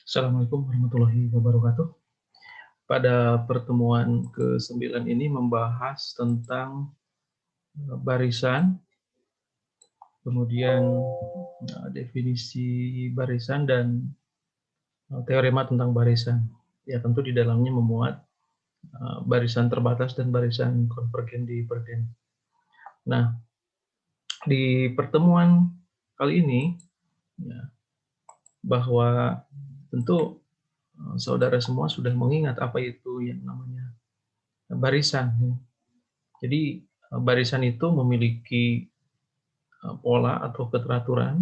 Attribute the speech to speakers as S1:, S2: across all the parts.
S1: Assalamualaikum warahmatullahi wabarakatuh. Pada pertemuan ke-9 ini membahas tentang barisan, kemudian definisi barisan dan teorema tentang barisan. Ya, tentu di dalamnya memuat barisan terbatas dan barisan konvergen divergen. Nah, di pertemuan kali ini ya, bahwa tentu saudara semua sudah mengingat apa itu yang namanya barisan. Ya. Jadi barisan itu memiliki pola atau keteraturan,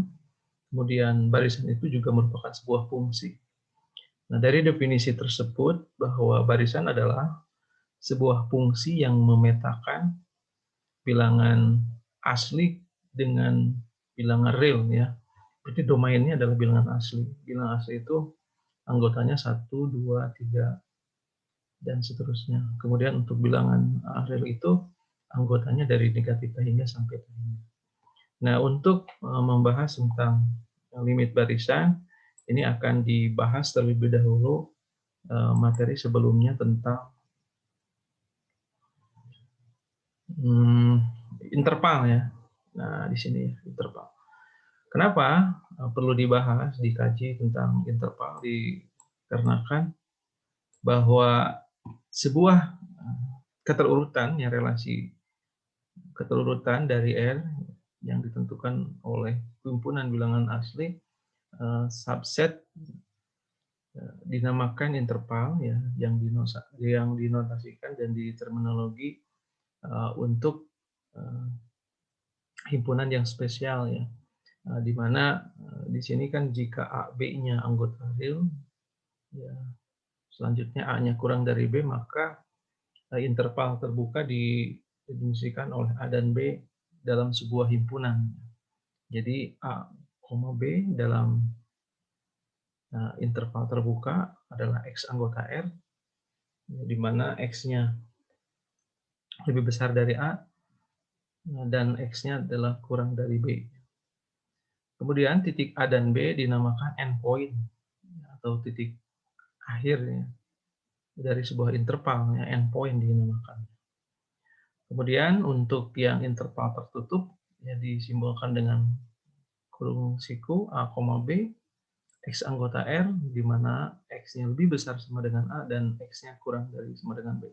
S1: kemudian barisan itu juga merupakan sebuah fungsi. Nah, dari definisi tersebut bahwa barisan adalah sebuah fungsi yang memetakan bilangan asli dengan bilangan real ya. Berarti domainnya adalah bilangan asli. Bilangan asli itu anggotanya 1, 2, 3, dan seterusnya. Kemudian untuk bilangan real itu anggotanya dari negatif hingga sampai hingga. Nah, untuk membahas tentang limit barisan, ini akan dibahas terlebih dahulu materi sebelumnya tentang interval ya. Nah, di sini interval. Kenapa perlu dibahas, dikaji tentang interval? Dikarenakan bahwa sebuah keterurutan ya, relasi keterurutan dari R yang ditentukan oleh himpunan bilangan asli subset dinamakan interval ya, yang dinotasikan dan di terminologi untuk himpunan yang spesial ya, di mana di sini kan jika A B-nya anggota real ya, selanjutnya A-nya kurang dari B, maka interval terbuka didefinisikan oleh A dan B dalam sebuah himpunan. Jadi A, B dalam interval terbuka adalah X anggota R, di mana X-nya lebih besar dari A, dan X-nya adalah kurang dari B. Kemudian titik A dan B dinamakan endpoint, atau titik akhir ya, dari sebuah interval, ya, endpoint dinamakan. Kemudian untuk yang interval tertutup, ya, disimbolkan dengan kurung siku A, B, X anggota R, di mana X-nya lebih besar sama dengan A dan X-nya kurang dari sama dengan B.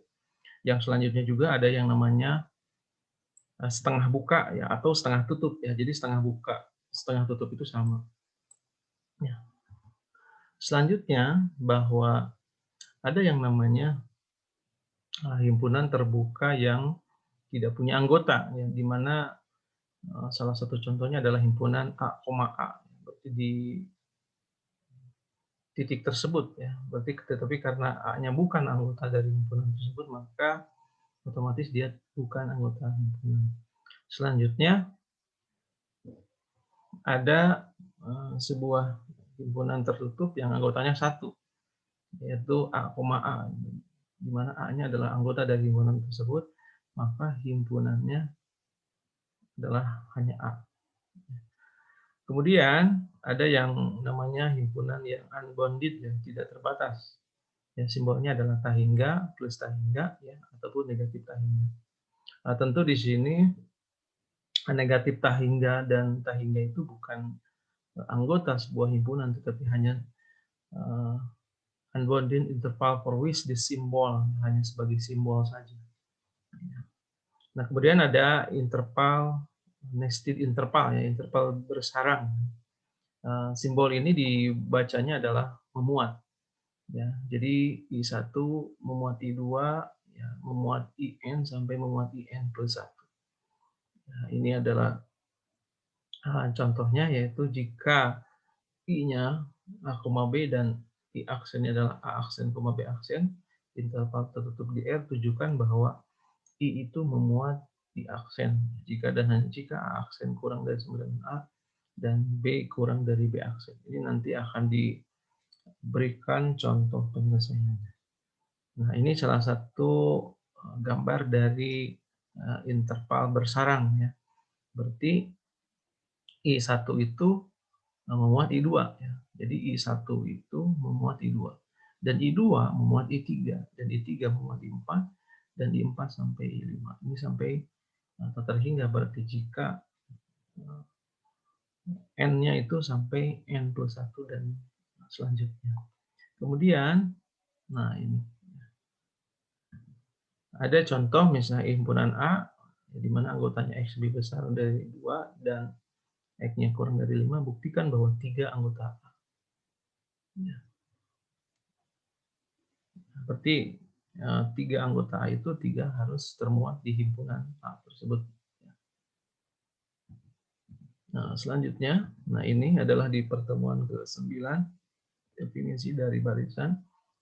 S1: Yang selanjutnya juga ada yang namanya setengah buka ya, atau setengah tutup ya. Jadi setengah buka, setengah tutup itu sama. Ya. Selanjutnya bahwa ada yang namanya himpunan terbuka yang tidak punya anggota, ya, di mana salah satu contohnya adalah himpunan A, A. Berarti di titik tersebut ya, berarti tetapi karena A-nya bukan anggota dari himpunan tersebut, maka otomatis dia bukan anggota himpunan. Selanjutnya ada sebuah himpunan tertutup yang anggotanya satu, yaitu A, A, di mana A-nya adalah anggota dari himpunan tersebut, maka himpunannya adalah hanya A. Kemudian ada yang namanya himpunan yang unbounded, yang tidak terbatas. Ya, simbolnya adalah tahingga plus tahingga ya, ataupun negatif tahingga. Nah, tentu di sini negatif tahingga dan tahingga itu bukan anggota sebuah himpunan, tetapi hanya unbounded interval for which the symbol, hanya sebagai simbol saja. Nah, kemudian ada interval nested interval ya, interval bersarang. Simbol ini dibacanya adalah memuat. Ya, jadi I1 memuat I2, ya, memuat IN sampai memuat IN plus 1. Nah, ini adalah contohnya, yaitu jika I-nya A, B dan I aksennya adalah A aksen, B aksen, interval tertutup di R, tunjukkan bahwa I itu memuat I aksen. Jika dan hanya jika A aksen kurang dari 9 A dan B kurang dari B aksen. Ini nanti akan diberikan contoh penyelesaiannya. Nah, ini salah satu gambar dari interval bersarang ya. Berarti I1 itu memuat I2 ya. Jadi I1 itu memuat I2. Dan I2 memuat I3. Dan I3 memuat I4. Dan I4 sampai I5. Ini sampai atau terhingga berarti jika N-nya itu sampai N plus 1 dan selanjutnya. Kemudian, nah ini. Ada contoh misalnya himpunan A, di mana anggotanya X lebih besar dari 2 dan X-nya kurang dari 5, buktikan bahwa 3 anggota A. Ya. Seperti 3 anggota A itu 3 harus termuat di himpunan A tersebut. Nah, selanjutnya, nah ini adalah di pertemuan ke-9, definisi dari barisan,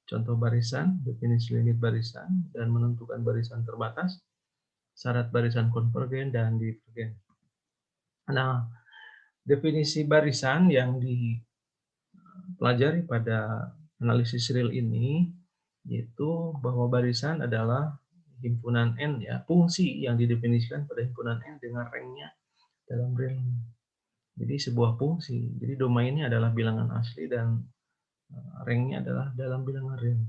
S1: contoh barisan, definisi limit barisan, dan menentukan barisan terbatas, syarat barisan konvergen dan divergen. Nah, definisi barisan yang dipelajari pada analisis real ini, yaitu bahwa barisan adalah himpunan N, ya, fungsi yang didefinisikan pada himpunan N dengan rangnya dalam real. Jadi sebuah fungsi, jadi domainnya adalah bilangan asli dan rangnya adalah dalam bilangan real.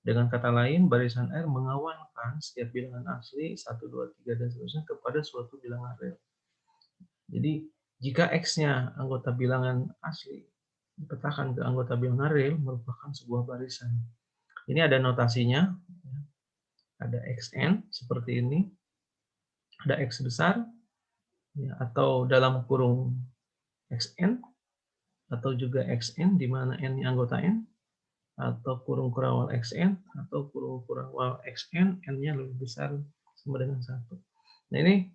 S1: Dengan kata lain, barisan R mengawalkan setiap bilangan asli 1, 2, 3, dan seterusnya kepada suatu bilangan real. Jadi, jika X-nya anggota bilangan asli dipetakan ke anggota bilangan real merupakan sebuah barisan. Ini ada notasinya, ada Xn seperti ini, ada X besar, ya, atau dalam kurung Xn, atau juga Xn di mana N-nya anggota N, atau kurung kurawal Xn, atau kurung kurawal Xn, N-nya lebih besar sama dengan 1. Nah ini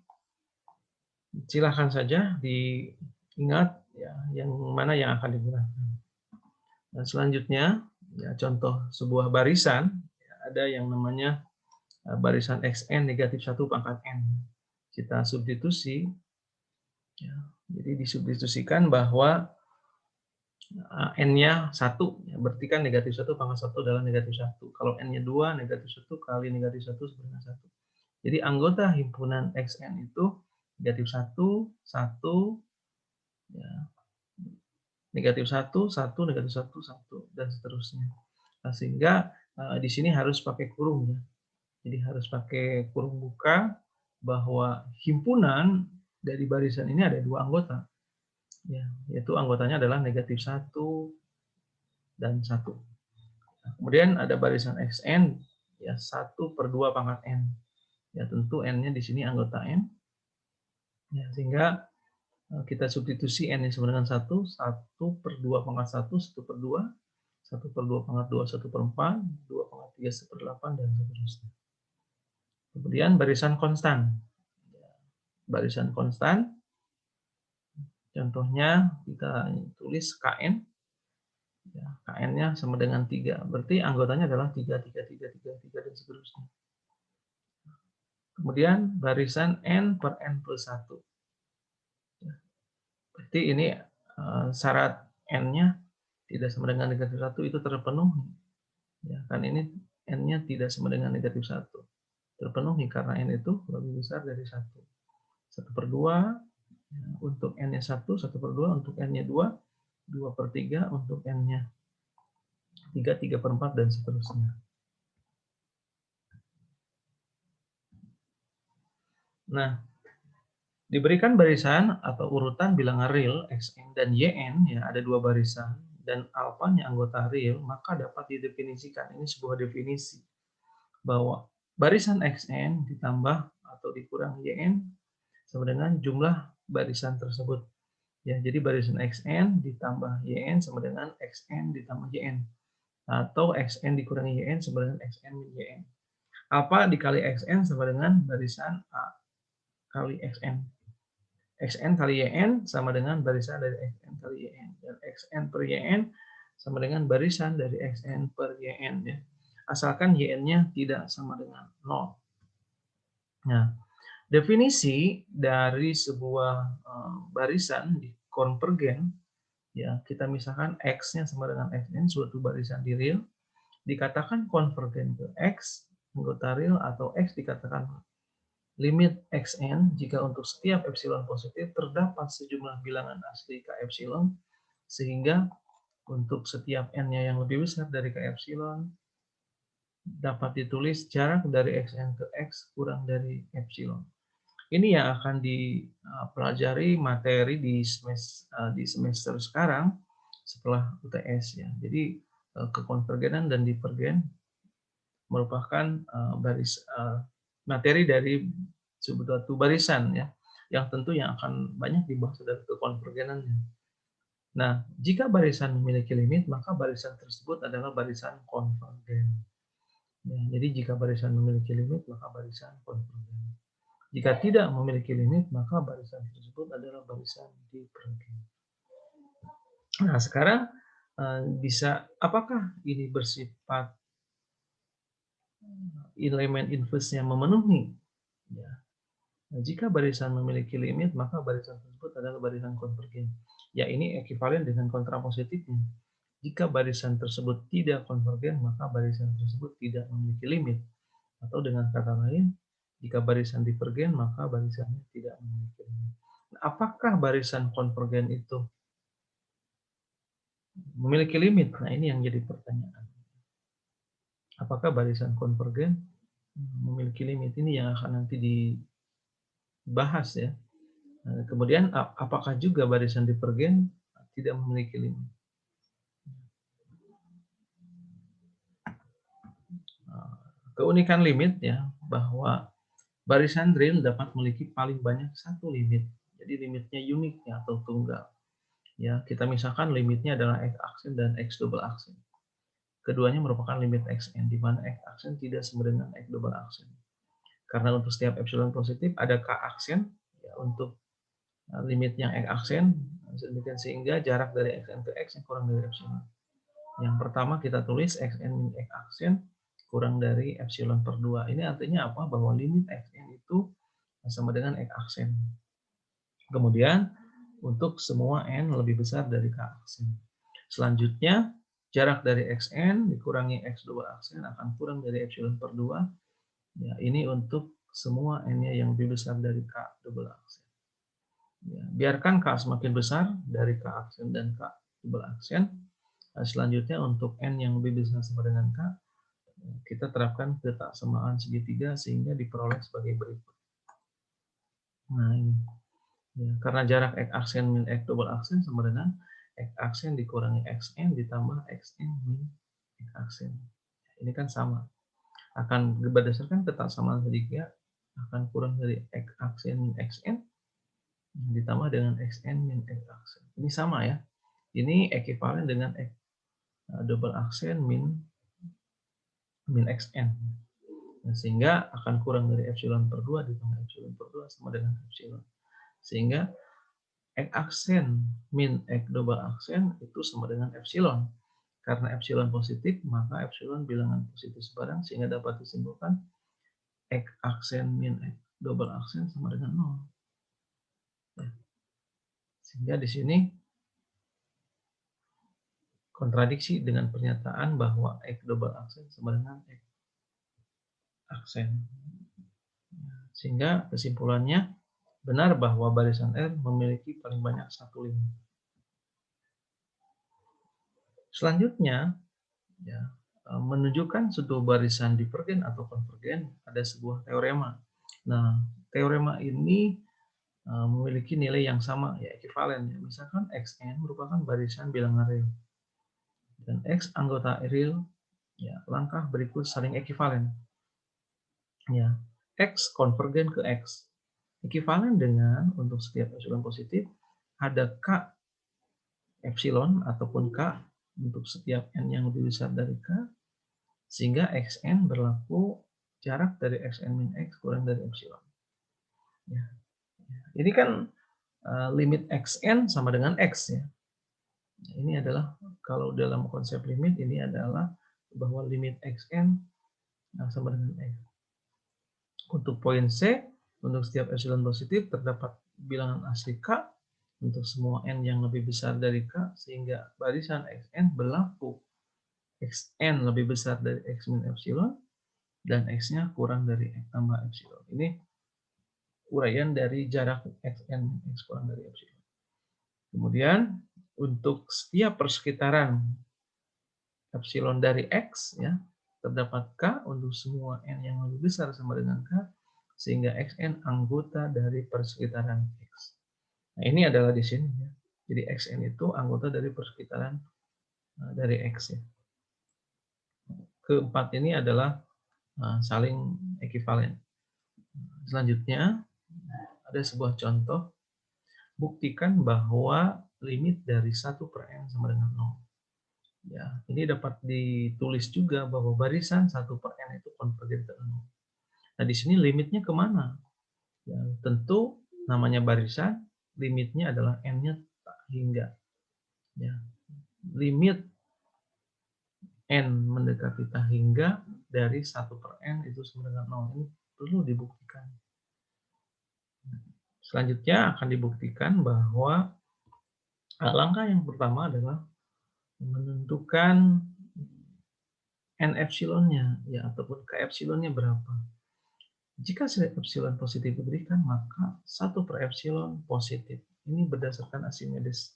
S1: silahkan saja diingat ya, yang mana yang akan digunakan. Dan selanjutnya, ya, contoh sebuah barisan, ya, ada yang namanya barisan Xn negatif 1 pangkat N. Kita substitusi, ya, jadi disubstitusikan bahwa N-nya 1, ya, berarti kan negatif 1 pangkat 1 adalah negatif 1. Kalau N-nya 2, negatif 1 kali negatif 1 sama dengan 1. Jadi anggota himpunan Xn itu negatif 1, 1, ya, negatif 1, 1, negatif 1, 1, dan seterusnya. Nah, sehingga di sini harus pakai kurung, ya. Jadi harus pakai kurung buka bahwa himpunan dari barisan ini ada 2 anggota. Ya, yaitu anggotanya adalah negatif 1 dan 1. Nah, kemudian ada barisan Xn, ya 1 per 2 pangkat N. Ya tentu N-nya di sini anggota N. Ya, sehingga kita substitusi N-nya sama dengan 1, 1 per 2 pangkat 1, 1 per 2, 1 per 2 pangkat 2, 1 per 4, 2 pangkat 3, 1 per 8, dan seterusnya. Kemudian barisan konstan. Barisan konstan, contohnya kita tulis Kn, ya, Kn-nya sama dengan 3, berarti anggotanya adalah 3, 3, 3, 3, 3, dan seterusnya. Kemudian barisan N per N plus 1. Berarti ini syarat N-nya tidak sama dengan negatif 1 itu terpenuhi. Ya, kan ini N-nya tidak sama dengan negatif 1. Terpenuhi karena N itu lebih besar dari 1. 1 per 2, ya, untuk N-nya 1, 1 per 2, untuk N-nya 2, 2 per 3, untuk N-nya 3, 3 per 4, dan seterusnya. Nah, diberikan barisan atau urutan bilangan real Xn dan Yn, ya ada 2 barisan, dan alfanya anggota real, maka dapat didefinisikan, ini sebuah definisi, bahwa barisan Xn ditambah atau dikurang Yn sama dengan jumlah barisan tersebut. Ya, jadi barisan Xn ditambah Yn sama dengan Xn ditambah Yn. Atau Xn dikurangi Yn sama dengan Xn min Yn. Apa dikali Xn sama dengan barisan A kali Xn. Xn kali Yn sama dengan barisan dari Xn kali Yn. Dan Xn per Yn sama dengan barisan dari Xn per Yn. Ya. Asalkan Yn-nya tidak sama dengan 0. Nah, definisi dari sebuah barisan di konvergen, ya kita misalkan X-nya sama dengan Xn, suatu barisan di real, dikatakan konvergen ke X, anggota real, atau X dikatakan limit Xn jika untuk setiap epsilon positif terdapat sejumlah bilangan asli K epsilon, sehingga Untuk setiap n-nya yang lebih besar dari K epsilon, dapat ditulis jarak dari xn ke x kurang dari epsilon. Ini yang akan dipelajari materi di semester sekarang setelah UTS ya. Jadi kekonvergenan dan divergen merupakan materi dari suatu barisan ya, yang tentu yang akan banyak dibahas adalah kekonvergenannya. Nah, jika barisan memiliki limit, maka barisan tersebut adalah barisan konvergen. Ya, jadi jika barisan memiliki limit, maka barisan konvergen. Jika tidak memiliki limit, maka barisan tersebut adalah barisan divergen. Nah, sekarang apakah ini bersifat elemen inverse-nya memenuhi? Ya. Nah, jika barisan memiliki limit, maka barisan tersebut adalah barisan konvergen. Ya, ini ekivalen dengan kontrapositifnya. Jika barisan tersebut tidak konvergen, maka barisan tersebut tidak memiliki limit. Atau dengan kata lain, jika barisan divergen, maka barisannya tidak memiliki limit. Nah, apakah barisan konvergen itu memiliki limit? Nah, ini yang jadi pertanyaan. Apakah barisan konvergen memiliki limit? Ini yang akan nanti dibahas ya. Kemudian apakah juga barisan divergen tidak memiliki limit? Keunikan limit ya, bahwa barisan real dapat memiliki paling banyak satu limit. Jadi limitnya unik ya, atau tunggal. Ya, kita misalkan limitnya adalah x aksen dan x double aksen. Keduanya merupakan limit xn, di mana x aksen tidak sama dengan x double aksen. Karena untuk setiap epsilon positif ada k aksen ya, untuk limit yang x aksen, sehingga jarak dari xn ke x yang kurang dari epsilon. Yang pertama kita tulis xn min x aksen kurang dari epsilon per 2. Ini artinya apa? Bahwa limit xn itu sama dengan x aksen. Kemudian untuk semua n lebih besar dari k aksen. Selanjutnya jarak dari xn dikurangi x double aksen akan kurang dari epsilon per 2. Ya, ini untuk semua n-nya yang lebih besar dari k double aksen. Ya, biarkan k semakin besar dari k aksen dan k double aksen. Nah, selanjutnya untuk n yang lebih besar sama dengan k, kita terapkan ketaksamaan segitiga sehingga diperoleh sebagai berikut. Nah ini, ya, karena jarak x aksen min x double aksen sama dengan x aksen dikurangi xn ditambah xn min x aksen. Ini kan sama. Akan berdasarkan ketaksamaan segitiga akan kurang dari x aksen min xn ditambah dengan xn min x aksen. Ini sama ya. Ini ekivalen dengan x double aksen min xn. Nah, sehingga akan kurang dari epsilon per 2 ditambah epsilon per 2 sama dengan epsilon. Sehingga x aksen min x double aksen itu sama dengan epsilon. Karena epsilon positif, maka epsilon bilangan positif sebarang, sehingga dapat disimpulkan x aksen min x double aksen sama dengan 0. Ya. Sehingga di sini kontradiksi dengan pernyataan bahwa x double aksen sama dengan x aksen. Sehingga kesimpulannya benar bahwa barisan R memiliki paling banyak satu limit. Selanjutnya, ya, menunjukkan suatu barisan divergen atau konvergen ada sebuah teorema. Nah, teorema ini memiliki nilai yang sama, ya ekivalen. Misalkan xn merupakan barisan bilangan real dan x anggota real, ya langkah berikut saling ekivalen. Ya, x konvergen ke x ekivalen dengan untuk setiap epsilon positif ada k epsilon ataupun k untuk setiap n yang lebih besar dari k, sehingga xn berlaku jarak dari xn min x kurang dari epsilon. Ya. Ini kan limit xn sama dengan x ya. Ini adalah kalau dalam konsep limit ini adalah bahwa limit xn sama dengan x. Untuk poin C, untuk setiap epsilon positif terdapat bilangan asli k untuk semua n yang lebih besar dari k, sehingga barisan xn berlaku xn lebih besar dari x min epsilon dan x-nya kurang dari x tambah epsilon. Ini uraian dari jarak xn min x kurang dari epsilon. Kemudian untuk setiap persekitaran epsilon dari X, ya, terdapat K untuk semua N yang lebih besar sama dengan K, sehingga Xn anggota dari persekitaran X. Nah, ini adalah di sini, ya. Jadi Xn itu anggota dari persekitaran dari X, ya. Keempat ini adalah saling ekivalen. Selanjutnya, ada sebuah contoh, buktikan bahwa limit dari 1 per N sama dengan 0. Ya, ini dapat ditulis juga bahwa barisan 1 per N itu konvergen ke 0. Nah, di sini limitnya kemana? Ya, tentu namanya barisan, limitnya adalah N-nya tak hingga. Ya, limit N mendekati tak hingga dari 1 per N itu sama dengan 0. Ini perlu dibuktikan. Selanjutnya akan dibuktikan bahwa langkah yang pertama adalah menentukan N epsilonnya, ya, ataupun K epsilonnya berapa. Jika epsilon positif diberikan, maka 1 per epsilon positif. Ini berdasarkan Archimedes.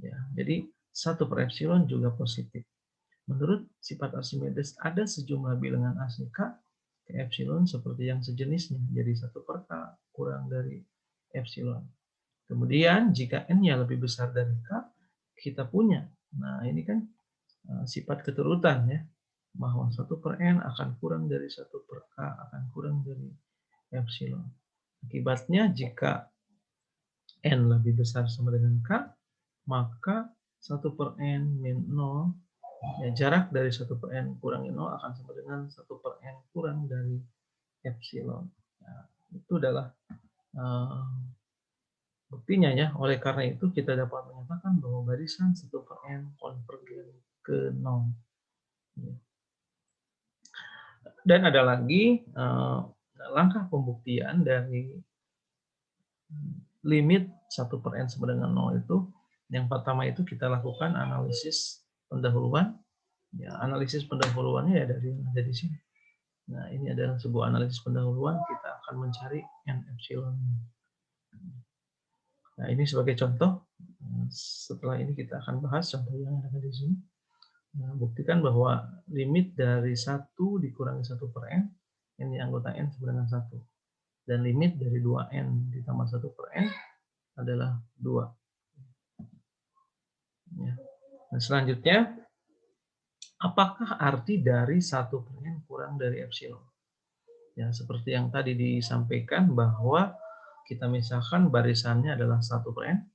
S1: Ya, jadi 1 per epsilon juga positif. Menurut sifat Archimedes, ada sejumlah bilangan asli K ke epsilon seperti yang sejenisnya. Jadi 1 per K kurang dari epsilon. Kemudian jika N-nya lebih besar dari K, kita punya. Nah, ini kan sifat keturutan, ya. Bahwa 1 per N akan kurang dari 1 per K akan kurang dari epsilon. Akibatnya jika N lebih besar sama dengan K, maka 1 per N min 0, ya, jarak dari 1 per N kurangi 0 akan sama dengan 1 per N kurang dari epsilon. Nah, itu adalah buktinya, ya. Oleh karena itu kita dapat menyatakan bahwa barisan 1 per N konvergen ke 0. Dan ada lagi langkah pembuktian dari limit 1 per N sama dengan 0 itu. Yang pertama itu kita lakukan analisis pendahuluan. Ya, analisis pendahuluannya ya dari yang ada di sini. Nah, ini adalah sebuah analisis pendahuluan, kita akan mencari N epsilon. Nah, ini sebagai contoh. Setelah ini kita akan bahas contoh yang ada di sini. Nah, buktikan bahwa limit dari 1 dikurangi 1 per N, N anggota N sama dengan 1. Dan limit dari 2N ditambah 1 per N adalah 2. Ya. Nah, selanjutnya, apakah arti dari 1 per N kurang dari epsilon? Ya, seperti yang tadi disampaikan bahwa kita misalkan barisannya adalah 1 per N.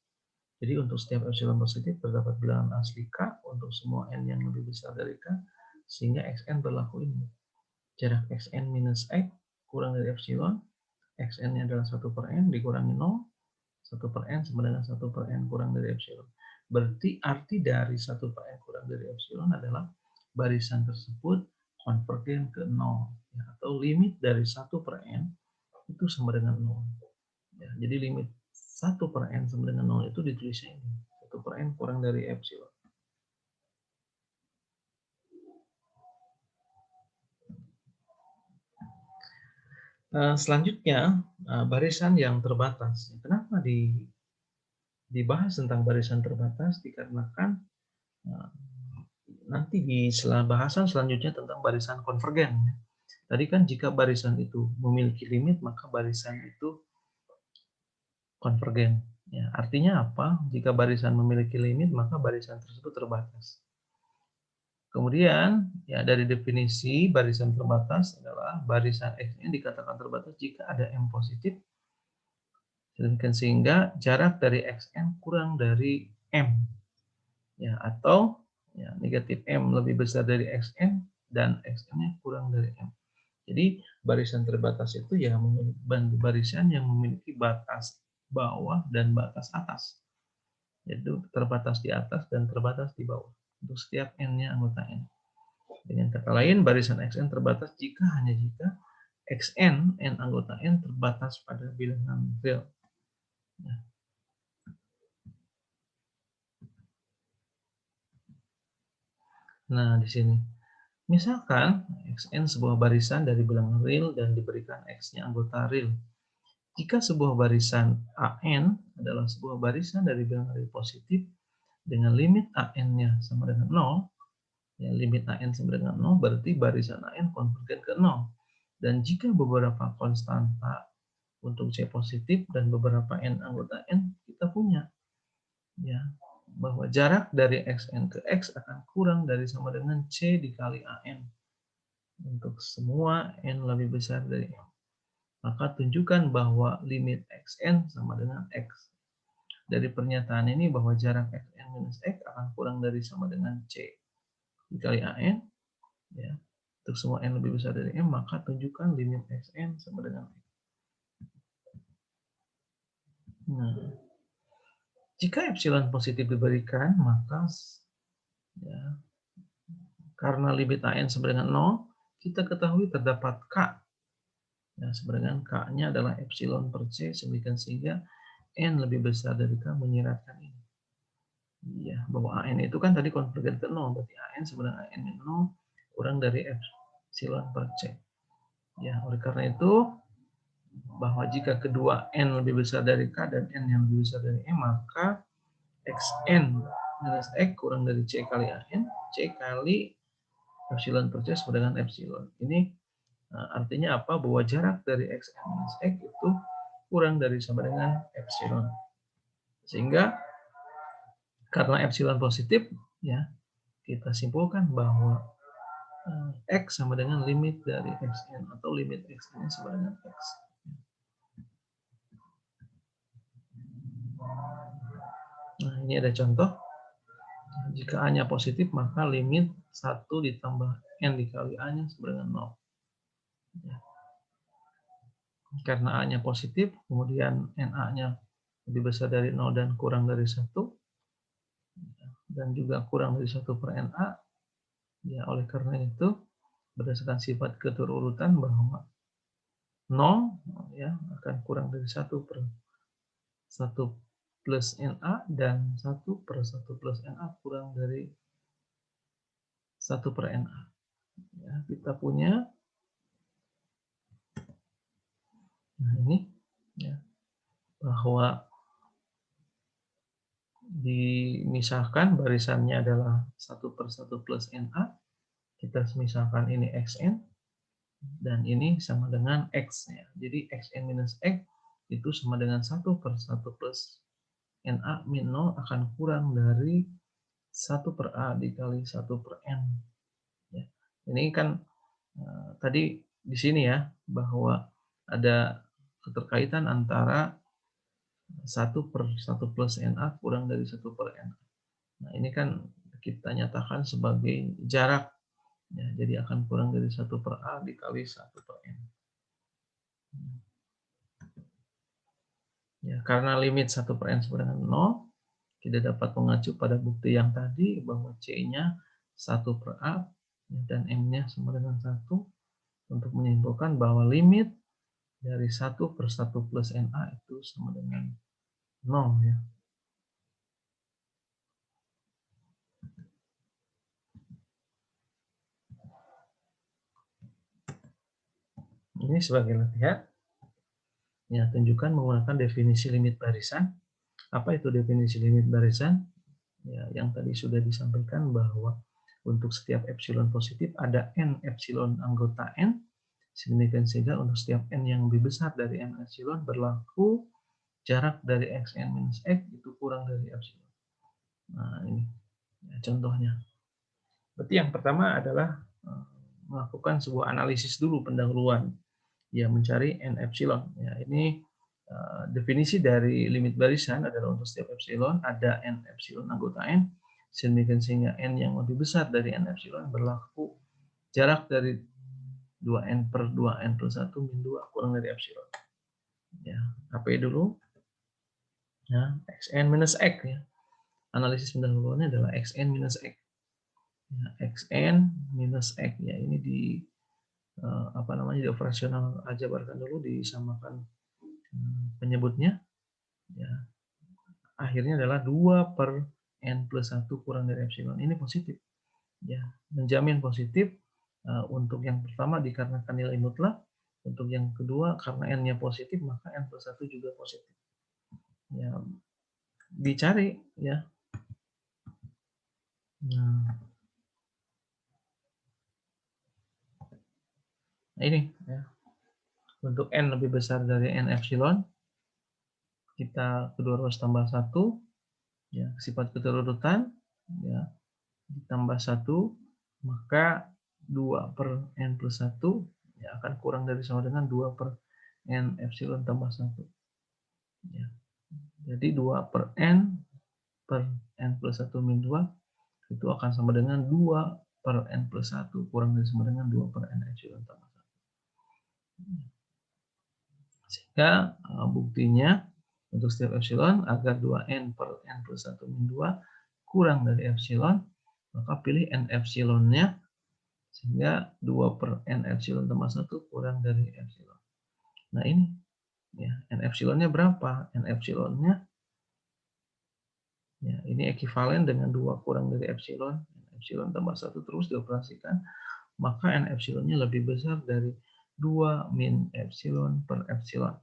S1: Jadi untuk setiap epsilon positif terdapat bilangan asli K untuk semua N yang lebih besar dari K, sehingga Xn berlaku ini. Jarak Xn minus X kurang dari epsilon, Xn-nya adalah 1 per N dikurangi 0, 1 per N sama dengan 1 per N kurang dari epsilon. Berarti arti dari 1 per N kurang dari epsilon adalah barisan tersebut konvergen ke 0. Ya, atau limit dari 1 per N itu sama dengan 0. Ya, jadi limit 1 per N sama dengan 0 itu ditulisnya ini. 1 per N kurang dari epsilon. Selanjutnya, barisan yang terbatas. Kenapa dibahas tentang barisan terbatas? Dikarenakan nanti di bahasan selanjutnya tentang barisan konvergen. Tadi kan jika barisan itu memiliki limit, maka barisan itu konvergen. Ya, artinya apa? Jika barisan memiliki limit, maka barisan tersebut terbatas. Kemudian, ya, dari definisi barisan terbatas adalah barisan X-nya dikatakan terbatas jika ada M positif, sehingga jarak dari Xn kurang dari M. Ya, atau ya, negatif M lebih besar dari Xn dan Xn-nya kurang dari M. Jadi barisan terbatas itu ya barisan yang memiliki batas bawah dan batas atas. Yaitu terbatas di atas dan terbatas di bawah untuk setiap N-nya anggota N. Dengan kata lain, barisan Xn terbatas hanya jika Xn, N anggota N terbatas pada bilangan real. Nah, di sini. Misalkan Xn sebuah barisan dari bilangan real dan diberikan X-nya anggota real. Jika sebuah barisan AN adalah sebuah barisan dari bilangan real positif, dengan limit AN-nya sama dengan 0, ya limit AN sama dengan 0 berarti barisan AN konvergen ke 0. Dan jika beberapa konstanta untuk C positif dan beberapa N anggota N, kita punya ya bahwa jarak dari Xn ke X akan kurang dari sama dengan C dikali AN untuk semua N lebih besar dari M. Maka tunjukkan bahwa limit Xn sama dengan X. Dari pernyataan ini bahwa jarak Xn minus X akan kurang dari sama dengan C dikali AN, ya, untuk semua N lebih besar dari M, maka tunjukkan limit Xn sama dengan X. Nah, jika epsilon positif diberikan, maka ya, karena limit AN sama dengan 0, kita ketahui terdapat K. Ya, sebenarnya K-nya adalah epsilon per C, sehingga N lebih besar dari K menyiratkan ini. Ya, bahwa AN itu kan tadi konvergen ke 0, berarti AN sebenarnya AN min 0 kurang dari epsilon per C. Ya, oleh karena itu, bahwa jika kedua N lebih besar dari K dan N yang lebih besar dari M, maka Xn minus X kurang dari C kali AN, C kali epsilon per C sama dengan epsilon. Ini artinya apa? Bahwa jarak dari Xn minus X itu kurang dari sama dengan epsilon. Sehingga karena epsilon positif, ya kita simpulkan bahwa X sama dengan limit dari Xn atau limit Xn sama dengan X. Nah, ini ada contoh. Jika A-nya positif, maka limit 1 ditambah N dikali A-nya sama dengan 0. Ya. Karena A-nya positif, kemudian NA-nya lebih besar dari 0 dan kurang dari 1, dan juga kurang dari 1 per NA, ya oleh karena itu, berdasarkan sifat keterurutan bahwa 0 ya, akan kurang dari 1 per 1 plus NA, dan 1 per 1 plus NA kurang dari 1 per NA. Ya, kita punya, nah ini, ya, bahwa dimisahkan barisannya adalah 1 per 1 plus NA, kita misalkan ini Xn, dan ini sama dengan X. Ya. Jadi Xn minus X itu sama dengan 1 per 1 plus NA min 0 akan kurang dari 1 per A dikali 1 per N. Ya. Ini kan tadi di sini ya, bahwa ada keterkaitan antara 1 per 1 plus NA kurang dari 1 per N. Nah ini kan kita nyatakan sebagai jarak. Ya, jadi akan kurang dari 1 per A dikali 1 per N. Ya, karena limit 1 per N sama dengan 0, kita dapat mengacu pada bukti yang tadi bahwa C-nya 1 per A dan M-nya sama dengan 1 untuk menyimpulkan bahwa limit dari 1 per 1 plus NA itu sama dengan 0. Ya. Ini sebagai latihan. Ya, tunjukkan menggunakan definisi limit barisan. Apa itu definisi limit barisan? Ya, yang tadi sudah disampaikan bahwa untuk setiap epsilon positif ada n epsilon anggota n, sehingga untuk setiap n yang lebih besar dari n epsilon berlaku jarak dari xn minus x itu kurang dari epsilon. Nah ini ya, contohnya. Berarti yang pertama adalah melakukan sebuah analisis dulu pendahuluan, ya mencari n epsilon. Ya ini definisi dari limit barisan adalah untuk setiap epsilon ada n epsilon anggota n, sehingga n yang lebih besar dari n epsilon berlaku jarak dari 2n per 2n plus 1 min 2 kurang dari epsilon. Ya, KPI dulu. Ya, xn minus x ya. Analisis pendahuluannya adalah xn minus x. Ya, xn minus x ya, ini di di operasional jabarkan dulu, disamakan penyebutnya. Ya, akhirnya adalah 2 per n plus 1 kurang dari epsilon. Ini positif. Ya, menjamin positif untuk yang pertama dikarenakan nilai mutlak, untuk yang kedua karena n-nya positif maka n plus 1 juga positif. Ya, dicari ya Nah, ini ya. Untuk n lebih besar dari n epsilon, kita kedua ruas tambah 1, ya, sifat keterurutan, ya, ditambah 1, maka 2 per n plus 1 ya, akan kurang dari sama dengan 2 per n epsilon tambah 1. Ya. Jadi 2 per n plus 1 min 2 itu akan sama dengan 2 per n plus 1 kurang dari sama dengan 2 per n epsilon tambah 1. Sehingga buktinya untuk setiap epsilon agar 2n per n plus 1 min 2 kurang dari epsilon, maka pilih n epsilonnya sehingga 2 per n epsilon tambah 1 kurang dari epsilon. Nah ini ya, n epsilonnya berapa? N epsilonnya ya, ini ekivalen dengan 2 kurang dari epsilon. Epsilon tambah 1 terus dioperasikan, maka n epsilonnya lebih besar dari 2 min epsilon per epsilon.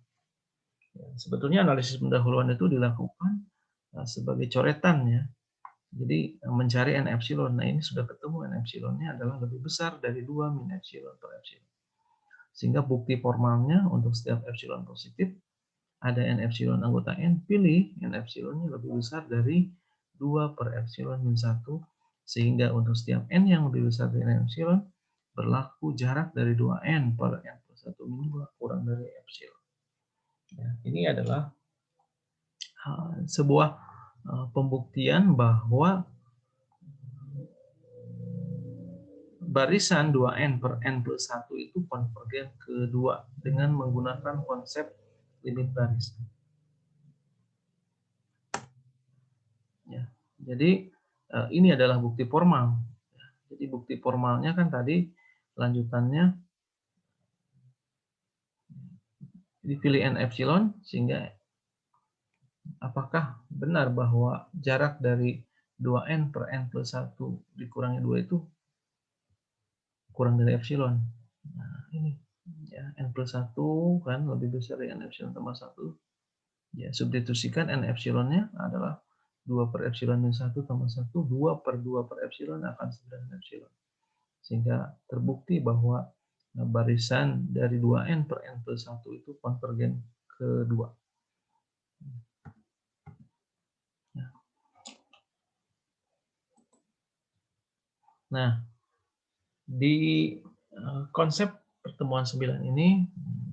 S1: Ya, sebetulnya analisis pendahuluan itu dilakukan sebagai coretan ya. Jadi mencari n epsilon. Nah ini sudah ketemu n epsilonnya adalah lebih besar dari 2 min epsilon per epsilon. Sehingga bukti formalnya untuk setiap epsilon positif ada n epsilon anggota n, pilih n epsilonnya lebih besar dari 2 per epsilon min 1, sehingga untuk setiap n yang lebih besar dari n epsilon, berlaku jarak dari 2n per n plus 1 min 2 kurang dari epsilon. Ya, ini adalah sebuah pembuktian bahwa barisan 2n per n plus 1 itu konvergen ke 2 dengan menggunakan konsep limit barisan. Ya, jadi ini adalah bukti formal. Jadi bukti formalnya kan tadi lanjutannya dipilih n epsilon, sehingga apakah benar bahwa jarak dari 2n per n plus 1 dikurangi 2 itu kurang dari epsilon. Nah, ini ya, n plus 1 kan lebih besar dari n epsilon tambah 1. Ya, substitusikan n epsilonnya adalah 2 per epsilon min 1 tambah 1, 2 per 2 per epsilon akan sama dengan epsilon. Sehingga terbukti bahwa barisan dari 2n per n plus 1 itu konvergen ke 2. Nah, di konsep pertemuan 9 ini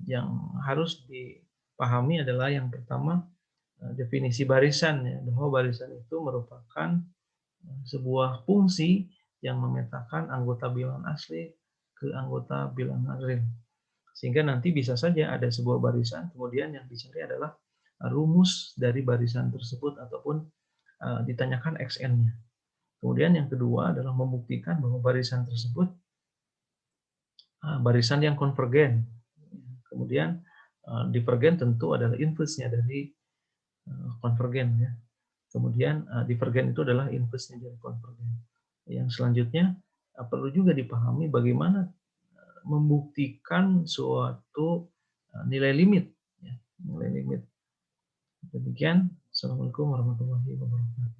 S1: yang harus dipahami adalah yang pertama definisi barisan ya, bahwa barisan itu merupakan sebuah fungsi yang memetakan anggota bilangan asli ke anggota bilangan real. Sehingga nanti bisa saja ada sebuah barisan, kemudian yang dicari adalah rumus dari barisan tersebut ataupun ditanyakan xn-nya. Kemudian yang kedua adalah membuktikan bahwa barisan tersebut barisan yang konvergen. Kemudian divergen tentu adalah inverse-nya dari konvergen ya. Kemudian divergen itu adalah inverse-nya dari konvergen. Yang selanjutnya perlu juga dipahami bagaimana membuktikan suatu nilai limit ya, nilai limit. Demikian. Assalamualaikum warahmatullahi wabarakatuh.